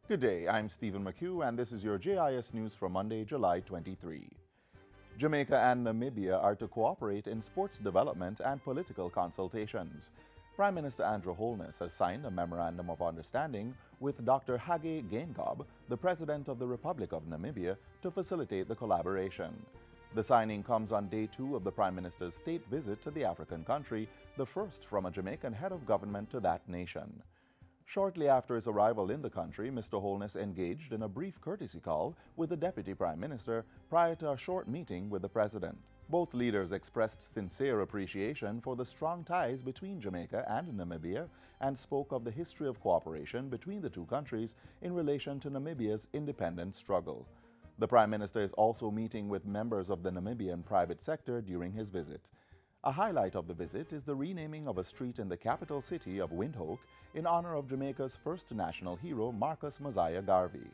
Good day, I'm Stephen McHugh, and this is your JIS news for Monday, July 23. Jamaica and Namibia are to cooperate in sports development and political consultations. Prime Minister Andrew Holness has signed a memorandum of understanding with Dr. Hage Geingob, the President of the Republic of Namibia, to facilitate the collaboration. The signing comes on day 2 of the Prime Minister's state visit to the African country, the first from a Jamaican head of government to that nation. Shortly after his arrival in the country, Mr. Holness engaged in a brief courtesy call with the Deputy Prime Minister prior to a short meeting with the President. Both leaders expressed sincere appreciation for the strong ties between Jamaica and Namibia and spoke of the history of cooperation between the two countries in relation to Namibia's independence struggle. The Prime Minister is also meeting with members of the Namibian private sector during his visit. A highlight of the visit is the renaming of a street in the capital city of Windhoek in honor of Jamaica's first national hero, Marcus Mosiah Garvey.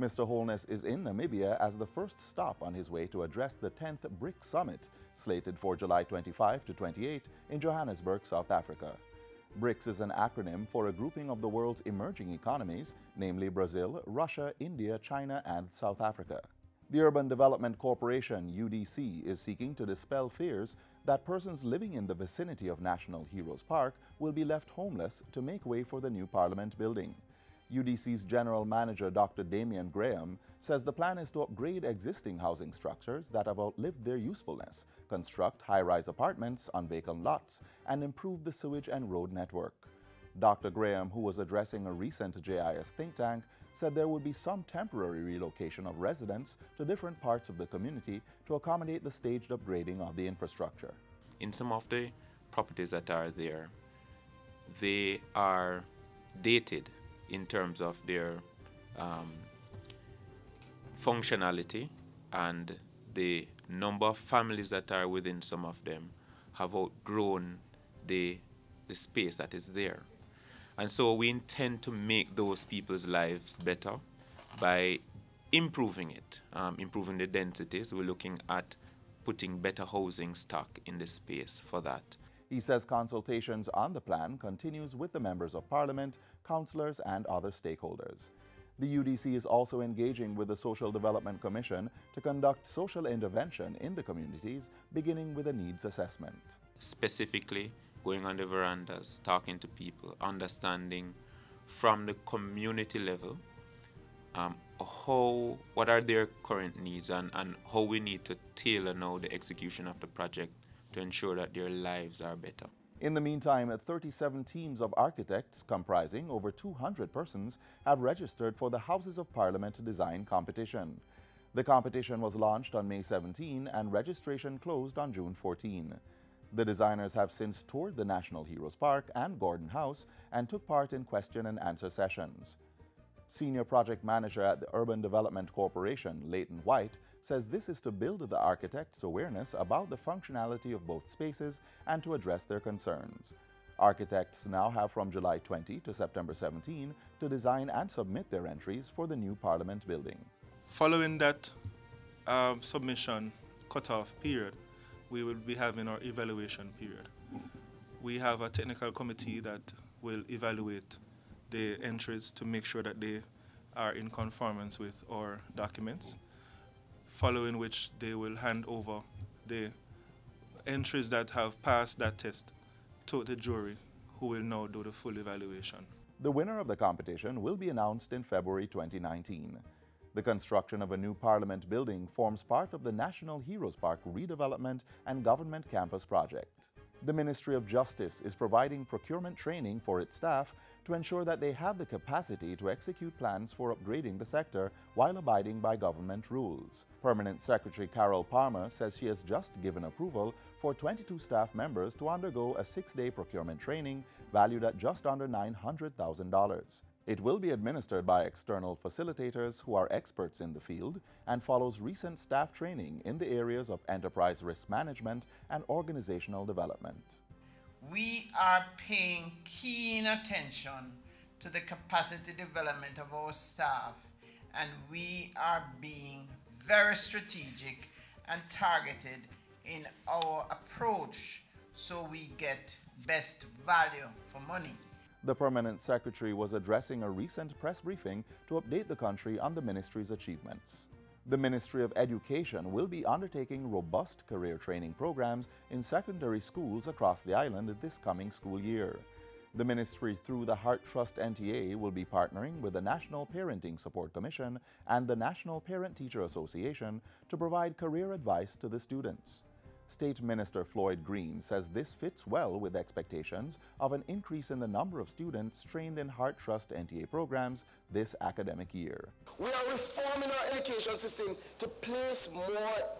Mr. Holness is in Namibia as the first stop on his way to address the 10th BRIC Summit, slated for July 25 to 28 in Johannesburg, South Africa. BRICS is an acronym for a grouping of the world's emerging economies, namely Brazil, Russia, India, China, and South Africa. The Urban Development Corporation, UDC, is seeking to dispel fears that persons living in the vicinity of National Heroes Park will be left homeless to make way for the new Parliament building. UDC's General Manager Dr. Damian Graham says the plan is to upgrade existing housing structures that have outlived their usefulness, construct high-rise apartments on vacant lots, and improve the sewage and road network. Dr. Graham, who was addressing a recent JIS think tank, said there would be some temporary relocation of residents to different parts of the community to accommodate the staged upgrading of the infrastructure. In some of the properties that are there, they are dated in terms of their functionality, and the number of families that are within some of them have outgrown the space that is there. And so we intend to make those people's lives better by improving it, improving the densities. We're looking at putting better housing stock in the space for that. He says consultations on the plan continues with the members of Parliament, councillors, and other stakeholders. The UDC is also engaging with the Social Development Commission to conduct social intervention in the communities, beginning with a needs assessment. Specifically, going on the verandas, talking to people, understanding from the community level what are their current needs and how we need to tailor now the execution of the project to ensure that their lives are better. In the meantime, 37 teams of architects comprising over 200 persons have registered for the Houses of Parliament design competition. The competition was launched on May 17 and registration closed on June 14. The designers have since toured the National Heroes Park and Gordon House and took part in question and answer sessions. Senior Project Manager at the Urban Development Corporation, Leighton White, says this is to build the architects' awareness about the functionality of both spaces and to address their concerns. Architects now have from July 20 to September 17 to design and submit their entries for the new Parliament building. Following that submission cutoff period, we will be having our evaluation period. We have a technical committee that will evaluate the entries to make sure that they are in conformance with our documents, following which they will hand over the entries that have passed that test to the jury, who will now do the full evaluation. The winner of the competition will be announced in February 2019. The construction of a new Parliament building forms part of the National Heroes Park redevelopment and government campus project. The Ministry of Justice is providing procurement training for its staff to ensure that they have the capacity to execute plans for upgrading the sector while abiding by government rules. Permanent Secretary Carol Palmer says she has just given approval for 22 staff members to undergo a 6-day procurement training valued at just under $900,000. It will be administered by external facilitators who are experts in the field and follows recent staff training in the areas of enterprise risk management and organizational development. We are paying keen attention to the capacity development of our staff, and we are being very strategic and targeted in our approach so we get best value for money. The Permanent Secretary was addressing a recent press briefing to update the country on the ministry's achievements. The Ministry of Education will be undertaking robust career training programs in secondary schools across the island this coming school year. The ministry, through the Heart Trust NTA, will be partnering with the National Parenting Support Commission and the National Parent-Teacher Association to provide career advice to the students. State Minister Floyd Green says this fits well with expectations of an increase in the number of students trained in Heart Trust NTA programs this academic year. We are reforming our education system to place more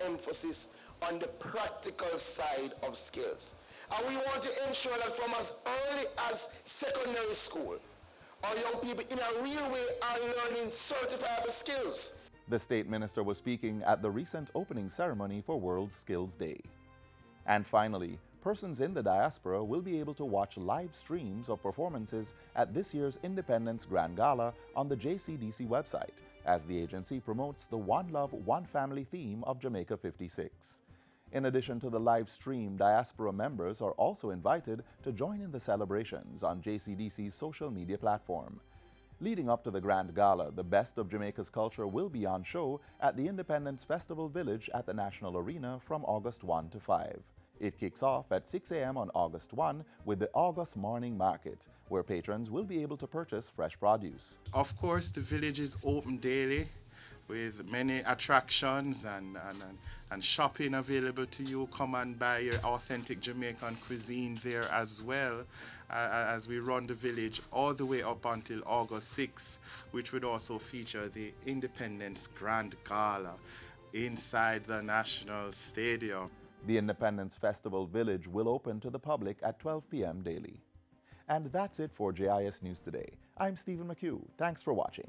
emphasis on the practical side of skills. And we want to ensure that from as early as secondary school, our young people in a real way are learning certifiable skills. The State Minister was speaking at the recent opening ceremony for World Skills Day. And finally, persons in the diaspora will be able to watch live streams of performances at this year's Independence Grand Gala on the JCDC website, as the agency promotes the One Love, One Family theme of Jamaica 56. In addition to the live stream, diaspora members are also invited to join in the celebrations on JCDC's social media platform. Leading up to the Grand Gala, the best of Jamaica's culture will be on show at the Independence Festival Village at the National Arena from August 1 to 5. It kicks off at 6 a.m. on August 1 with the August Morning Market, where patrons will be able to purchase fresh produce. Of course, the village is open daily with many attractions and shopping available to you. Come and buy your authentic Jamaican cuisine there as well, as we run the village all the way up until August 6, which would also feature the Independence Grand Gala inside the National Stadium. The Independence Festival Village will open to the public at 12 p.m. daily. And that's it for JIS News Today. I'm Stephen McHugh. Thanks for watching.